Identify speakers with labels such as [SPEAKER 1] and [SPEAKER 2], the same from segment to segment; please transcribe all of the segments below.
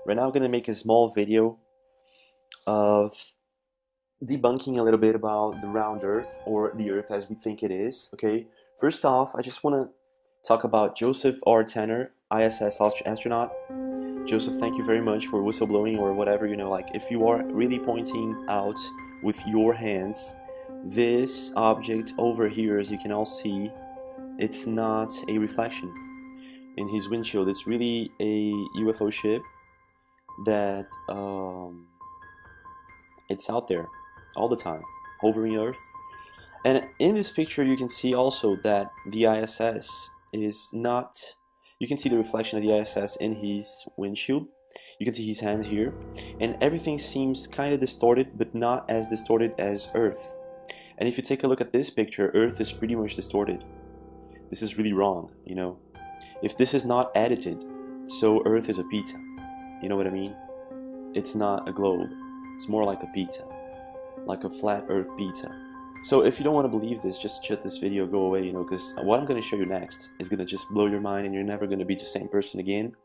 [SPEAKER 1] Right now I'm gonna make a small video of debunking a little bit about the round Earth, or the Earth as we think it is. Okay, first off, I just want to talk about Joseph R. Tanner, ISS astronaut. Joseph, thank you very much for whistleblowing or whatever, like if you are really pointing out with your hands this object over here, as you can all see, it's not a reflection in his windshield. It's really a UFO ship that it's out there all the time, hovering Earth. And in this picture, you can see also that the ISS is not. You can see the reflection of the ISS in his windshield. You can see his hands here, and everything seems kind of distorted, but not as distorted as Earth. And if you take a look at this picture, Earth is pretty much distorted. This is really wrong, If this is not edited, so Earth is a pizza. You know what I mean? It's not a globe. It's more like a pizza, like a flat Earth pizza. So if you don't want to believe this, just shut this video, go away, because what I'm going to show you next is going to just blow your mind, and you're never going to be the same person again,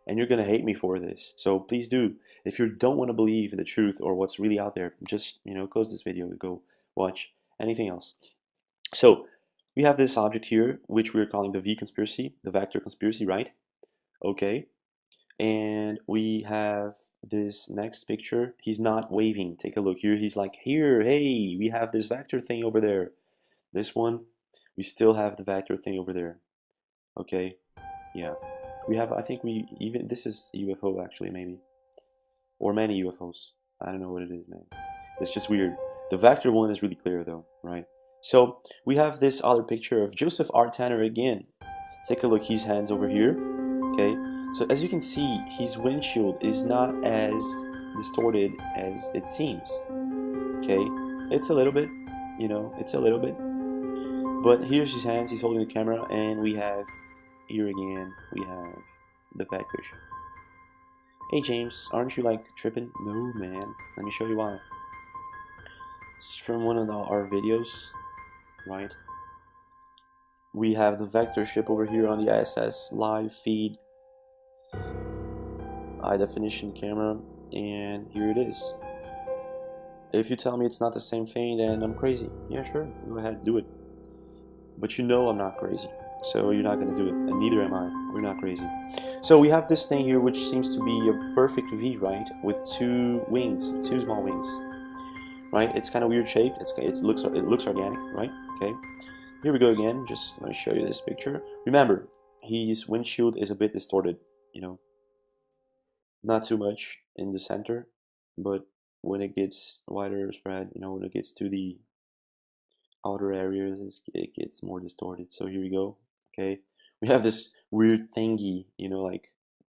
[SPEAKER 1] and you're going to hate me for this. So please do. If you don't want to believe the truth or what's really out there, just, close this video and go watch anything else. So we have this object here, which we're calling the V conspiracy, the vector conspiracy, right? Okay. And we have this next picture. He's not waving. Take a look here. He's like, here, hey, we have this vector thing over there. This one, we still have the vector thing over there. Okay, yeah. We have, I think this is UFO actually, maybe. Or many UFOs. I don't know what it is, man. It's just weird. The vector one is really clear though, right? So we have this other picture of Joseph R. Tanner again. Take a look, his hands over here, okay? So as you can see, his windshield is not as distorted as it seems, okay? It's a little bit, it's a little bit. But here's his hands, he's holding the camera, and we have, here again, we have the vector ship. Hey James, aren't you like tripping? No man, let me show you why. It's from one of our videos, right? We have the vector ship over here on the ISS live feed, high definition camera, and here it is. If you tell me it's not the same thing, then I'm crazy. Yeah, sure, go ahead, do it. But I'm not crazy, so you're not gonna do it, and neither am I. We're not crazy. So we have this thing here, which seems to be a perfect V, right? With two wings, two small wings, right? It's kind of weird shaped. It looks organic, right? Okay. Here we go again. Just let me show you this picture. Remember, his windshield is a bit distorted, not too much in the center, but when it gets wider spread, when it gets to the outer areas, it gets more distorted. So here we go. Okay, we have this weird thingy, like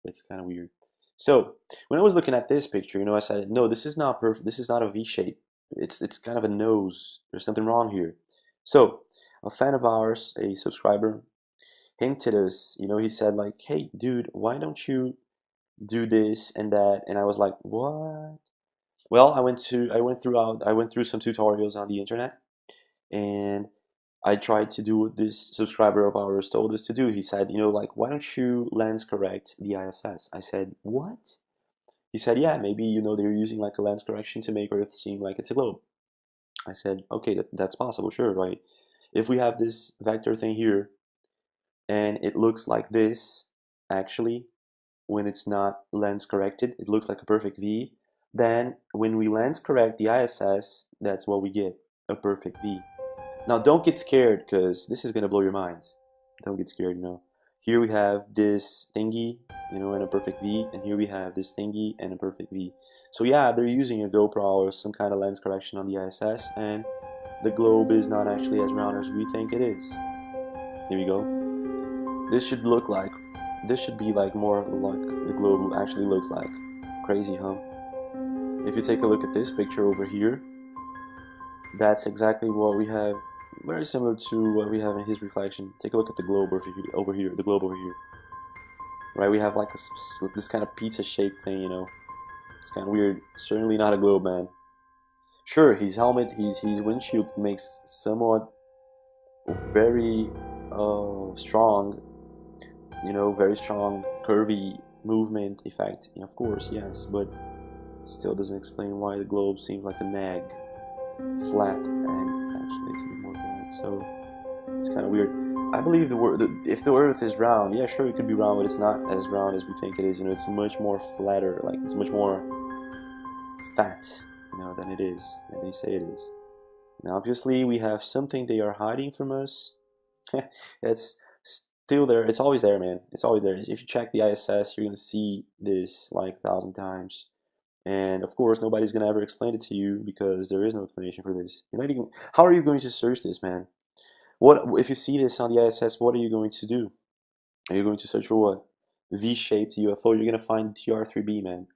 [SPEAKER 1] it's kind of weird. So when I was looking at this picture, I said, no, this is not perfect. This is not a V shape. It's kind of a nose. There's something wrong here. So a fan of ours, a subscriber, hinted us. He said like, hey, dude, why don't you do this and that? And I was like, what? Well, I went through some tutorials on the internet, and I tried to do what this subscriber of ours told us to do. He said, like, why don't you lens correct the ISS? I said, what? He said, yeah, maybe, they're using like a lens correction to make Earth seem like it's a globe. I said, okay, that's possible, sure, right? If we have this vector thing here, and it looks like this, actually, when it's not lens corrected, it looks like a perfect V. Then when we lens correct the ISS, that's what we get, a perfect V. Now don't get scared, because this is going to blow your minds. Don't get scared, Here we have this thingy, and a perfect V, and here we have this thingy and a perfect V. So yeah, they're using a GoPro or some kind of lens correction on the ISS, and the globe is not actually as round as we think it is. Here we go. This should be like more like the globe actually looks like. Crazy, huh? If you take a look at this picture over here, that's exactly what we have, very similar to what we have in his reflection. Take a look at the globe over here, the globe over here. Right, we have like this kind of pizza-shaped thing, It's kind of weird. Certainly not a globe, man. Sure, his helmet, his windshield makes somewhat very strong, very strong, curvy movement effect. And of course, yes, but still doesn't explain why the globe seems like an egg, flat egg. Actually, it's a bit more flat, so it's kind of weird. I believe if the Earth is round, yeah, sure, it could be round, but it's not as round as we think it is. You know, it's much more flatter, like it's much more fat, you know, than they say it is. And obviously, we have something they are hiding from us. It's still there. It's always there, man. It's always there. If you check the ISS, you're gonna see this like 1,000 times. And of course, nobody's gonna ever explain it to you because there is no explanation for this. You're not even. How are you going to search this, man? What if you see this on the ISS? What are you going to do? Are you going to search for what? V-shaped UFO? You're gonna find TR3B, man.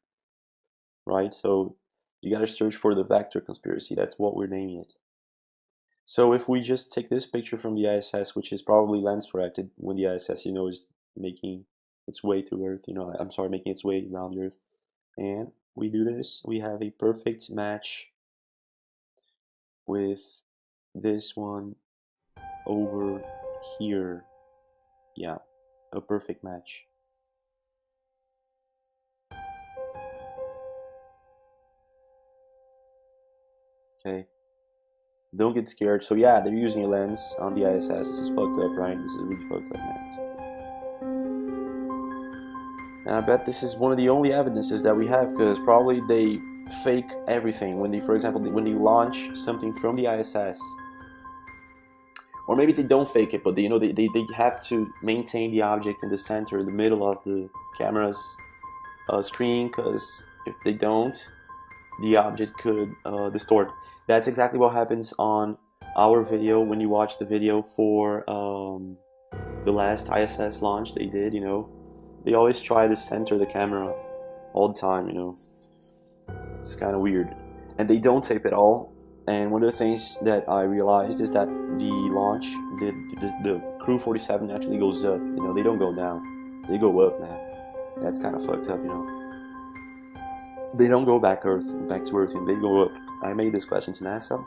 [SPEAKER 1] Right? So you gotta search for the vector conspiracy. That's what we're naming it. So if we just take this picture from the ISS, which is probably lens corrected when the ISS, you know, is making its way through Earth, you know, I'm sorry, making its way around the Earth, and we do this, we have a perfect match with this one over here. Yeah, a perfect match. Okay, don't get scared. So yeah, they're using a lens on the ISS. This is fucked up, right? This is really fucked up, man. And I bet this is one of the only evidences that we have, because probably they fake everything when they, for example, when they launch something from the ISS, or maybe they don't fake it, but they, you know, they have to maintain the object in the center, in the middle of the camera's screen, because if they don't, the object could distort. That's exactly what happens on our video when you watch the video for the last ISS launch they did, you know. They always try to center the camera all the time, you know. It's kind of weird. And they don't tape it all. And one of the things that I realized is that the launch, the Crew 47 actually goes up. You know, they don't go down. They go up, man. That's kind of fucked up, you know. They don't go back to Earth, they go up. I made this question to NASA.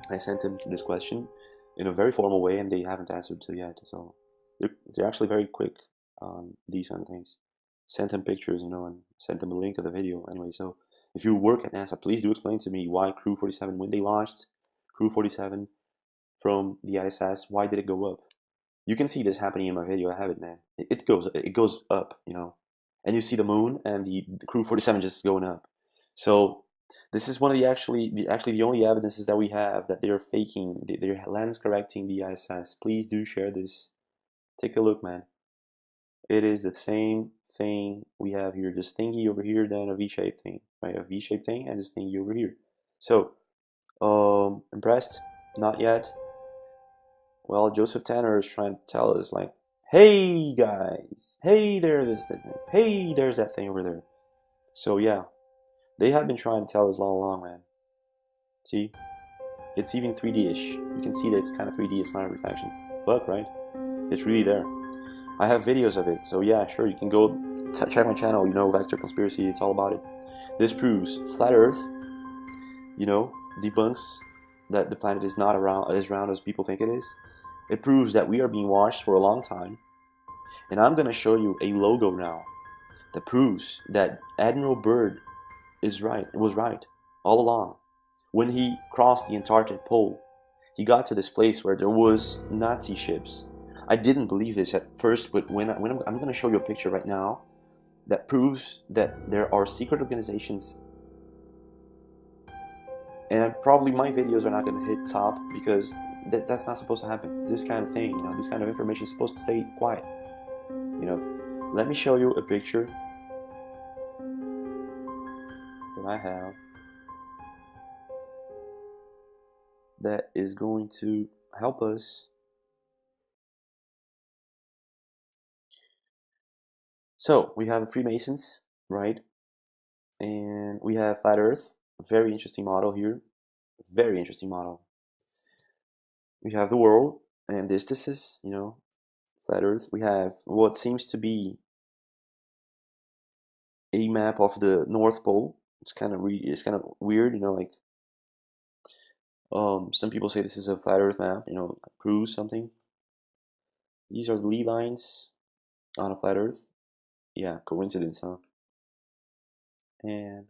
[SPEAKER 1] I sent them this question in a very formal way, and they haven't answered to yet. So they're actually very quick on these kind of things. Sent them pictures, you know, and sent them a link of the video. Anyway, so if you work at NASA, please do explain to me why Crew 47, when they launched Crew 47 from the ISS, why did it go up? You can see this happening in my video. I have it, man. It goes up, you know, and you see the moon and the Crew 47 just going up. So this is one of the actually the only evidences that we have that they're faking, they're lens correcting the ISS. Please do share this. Take a look, man. It is the same thing we have here. This thingy over here, then a V-shaped thing, right? A V-shaped thing and this thingy over here. So, impressed? Not yet. Well, Joseph Tanner is trying to tell us, like, hey guys, hey there's that thing, hey there's that thing over there. So yeah, they have been trying to tell us all along, man. See, it's even 3D-ish. You can see that it's kind of 3D. It's not a reflection. Fuck, right? It's really there. I have videos of it, so yeah, sure, you can go check my channel, you know, Vector Conspiracy, it's all about it. This proves flat Earth, you know, debunks that the planet is not as round as people think it is. It proves that we are being watched for a long time. And I'm going to show you a logo now that proves that Admiral Byrd was right all along. When he crossed the Antarctic Pole, he got to this place where there was Nazi ships. I didn't believe this at first, but when I'm going to show you a picture right now that proves that there are secret organizations. And probably my videos are not going to hit top because that's not supposed to happen. This kind of thing, you know, this kind of information is supposed to stay quiet. You know, let me show you a picture that I have that is going to help us. So we have the Freemasons, right? And we have Flat Earth. Very interesting model here. Very interesting model. We have the world, and this is, you know, Flat Earth. We have what seems to be a map of the North Pole. It's kind of weird, you know, like some people say this is a flat Earth map, you know, proves something. These are the lead lines on a flat Earth. Yeah, coincidence, huh? And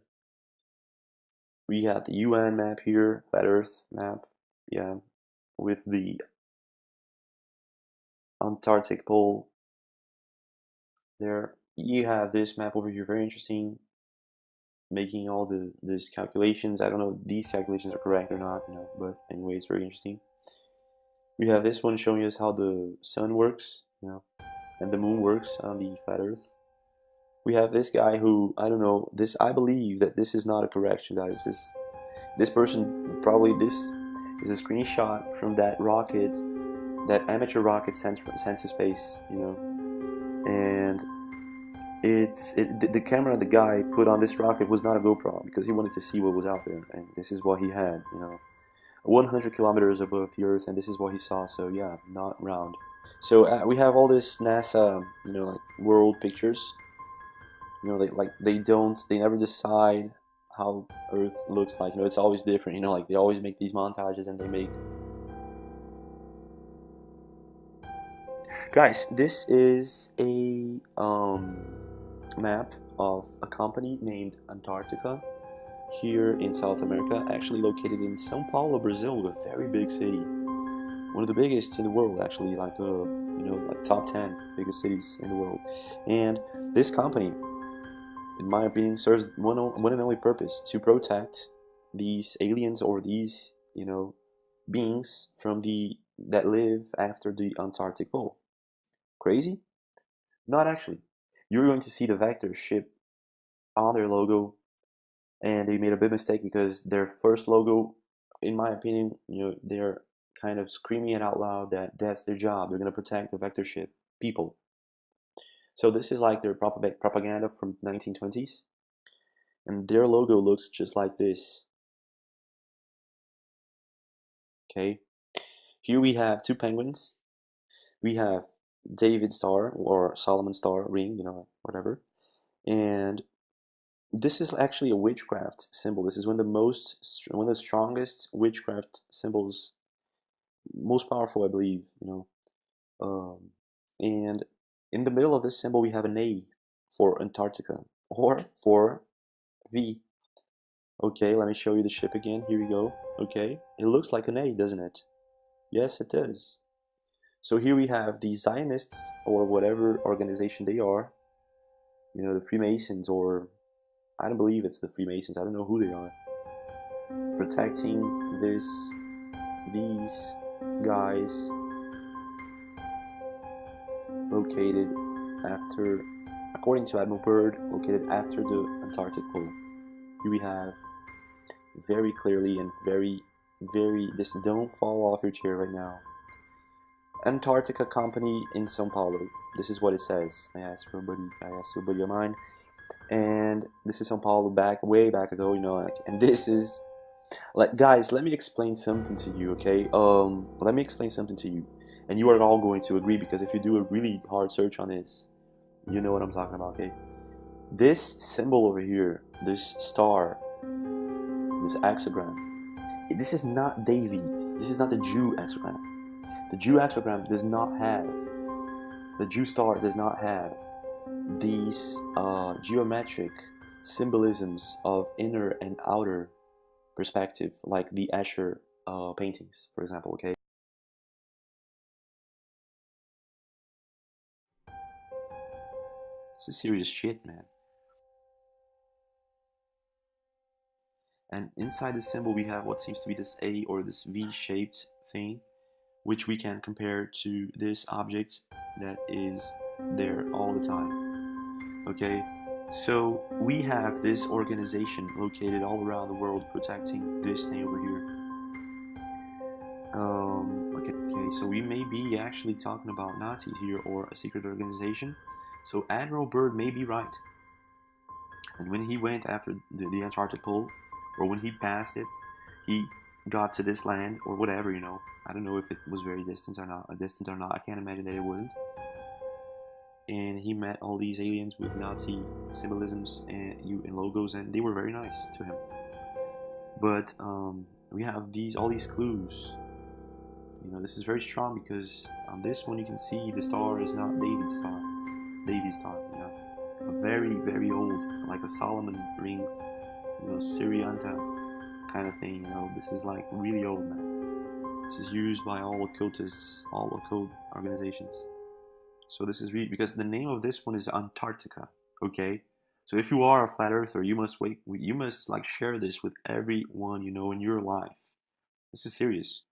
[SPEAKER 1] we got the UN map here, Flat Earth map, yeah, with the Antarctic pole there. You have this map over here, very interesting, making all these calculations. I don't know if these calculations are correct or not, but anyway, it's very interesting. We have this one showing us how the sun works, and the moon works on the flat Earth. We have this guy who, I don't know, this, I believe that this is not a correction, guys. This person, probably this is a screenshot from that rocket, that amateur rocket sent to space, and the camera the guy put on this rocket was not a GoPro, because he wanted to see what was out there, and this is what he had, 100 kilometers above the Earth, and this is what he saw. So yeah, not round. So we have all this NASA, like world pictures. They never decide how Earth looks like. It's always different. Like they always make these montages, and they make. Guys, this is a map of a company named Antarctica here in South America, actually located in São Paulo, Brazil, a very big city, one of the biggest in the world, actually, like like top 10 biggest cities in the world. And this company, in my opinion, serves one and only purpose: to protect these aliens, or these beings that live after the Antarctic pole. Crazy? Not actually. You're going to see the Vector ship on their logo, and they made a big mistake, because their first logo, in my opinion, they're kind of screaming it out loud that that's their job. They're going to protect the Vector ship people. So this is like their propaganda from 1920s, and their logo looks just like this. Okay, here we have two penguins. We have David star, or Solomon star ring, whatever, and this is actually a witchcraft symbol. This is one of the strongest witchcraft symbols, most powerful, I believe. And in the middle of this symbol we have an A for Antarctica, or for V. Okay, let me show you the ship again. Here we go. Okay, it looks like an A, doesn't it? Yes, it does. So here we have the Zionists, or whatever organization they are. The Freemasons, or I don't believe it's the Freemasons. I don't know who they are. Protecting these guys located after, according to Admiral Byrd, located after the Antarctic pole. Here we have very clearly and very, this, don't fall off your chair right now. Antarctica Company in São Paulo. This is what it says. I asked a buddy of mine, and this is São Paulo way back ago, and this is, guys, let me explain something to you, okay? Let me explain something to you, and you are all going to agree, because if you do a really hard search on this, you know what I'm talking about, okay? This symbol over here, this star, this hexagram, this is not Davies. This is not the Jew hexagram. The Jew hexagram does not have, the Jew star does not have these geometric symbolisms of inner and outer perspective, like the Escher paintings, for example, okay? This is serious shit, man. And inside the symbol we have what seems to be this A, or this V-shaped thing, which we can compare to this object that is there all the time. Okay, so we have this organization located all around the world protecting this thing over here. Okay, so we may be actually talking about Nazis here, or a secret organization. So Admiral Byrd may be right. And when he went after the Antarctic pole, or when he passed it, he got to this land, or whatever, I don't know if it was very distant or not. I can't imagine that it wouldn't. And he met all these aliens with Nazi symbolisms and logos, and they were very nice to him. But we have all these clues. This is very strong, because on this one you can see the star is not David's star. very, very old, like a Solomon ring, you know, Syrianta kind of thing, you know. This is like really old, man. This is used by all occultists, all occult organizations. So this is really, because the name of this one is Antarctica, okay? So if you are a flat earther, you must wait, you must like share this with everyone you know in your life. This is serious.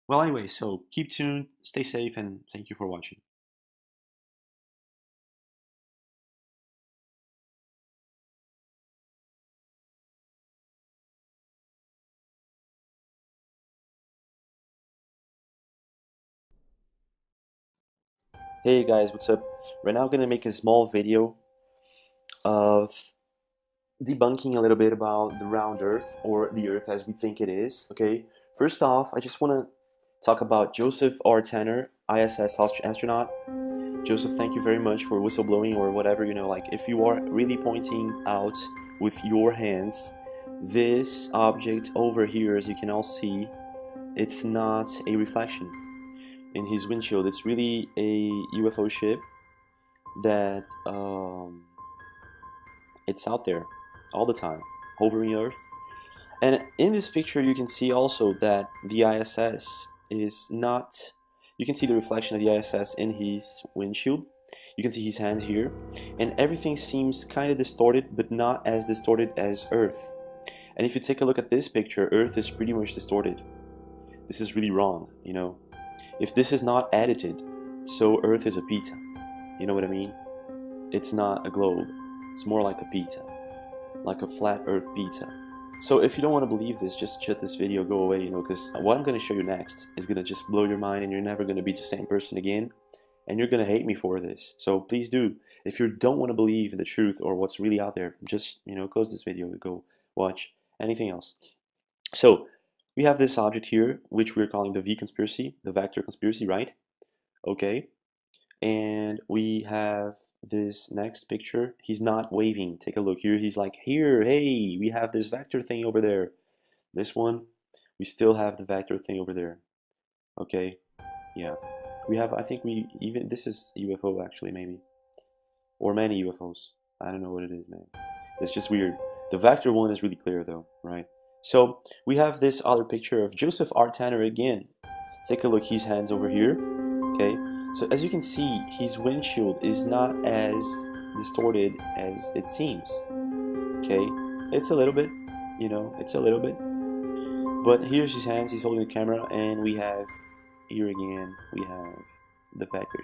[SPEAKER 1] Well, anyway, so keep tuned, stay safe, and thank you for watching. Hey guys, what's up? Right now I'm gonna make a small video of debunking a little bit about the round Earth, or the Earth as we think it is, okay? First off, I just want to talk about Joseph R. Tanner, ISS astronaut. Joseph, thank you very much for whistleblowing or whatever, you know, like if you are really pointing out with your hands, this object over here, as you can all see, it's not a reflection in his windshield. It's really a UFO ship that it's out there all the time, hovering Earth. And in this picture, you can see also that the ISS is not. You can see the reflection of the ISS in his windshield. You can see his hands here, and everything seems kind of distorted, but not as distorted as Earth. And if you take a look at this picture, Earth is pretty much distorted. This is really wrong, you know. If this is not edited, so Earth is a pizza. You know what I mean? It's not a globe. It's more like a pizza, like a flat Earth pizza. So if you don't want to believe this, just shut this video, go away, you know, because what I'm going to show you next is going to just blow your mind, and you're never going to be the same person again, and you're going to hate me for this. So please do. If you don't want to believe in the truth or what's really out there, just, you know, close this video and go watch anything else. So we have this object here, which we're calling the V conspiracy, the vector conspiracy, right? Okay. And we have this next picture. He's not waving. Take a look here. He's like, here, hey, we have this vector thing over there. This one, we still have the vector thing over there. Okay, yeah. We have, I think we even, this is UFO actually, maybe. Or many UFOs. I don't know what it is, man. It's just weird. The vector one is really clear though, right? So we have this other picture of Joseph R. Tanner again. Take a look, his hands over here. Okay, so as you can see, his windshield is not as distorted as it seems. Okay, it's a little bit, you know, it's a little bit. But here's his hands, he's holding the camera, and we have, here again, we have the vector.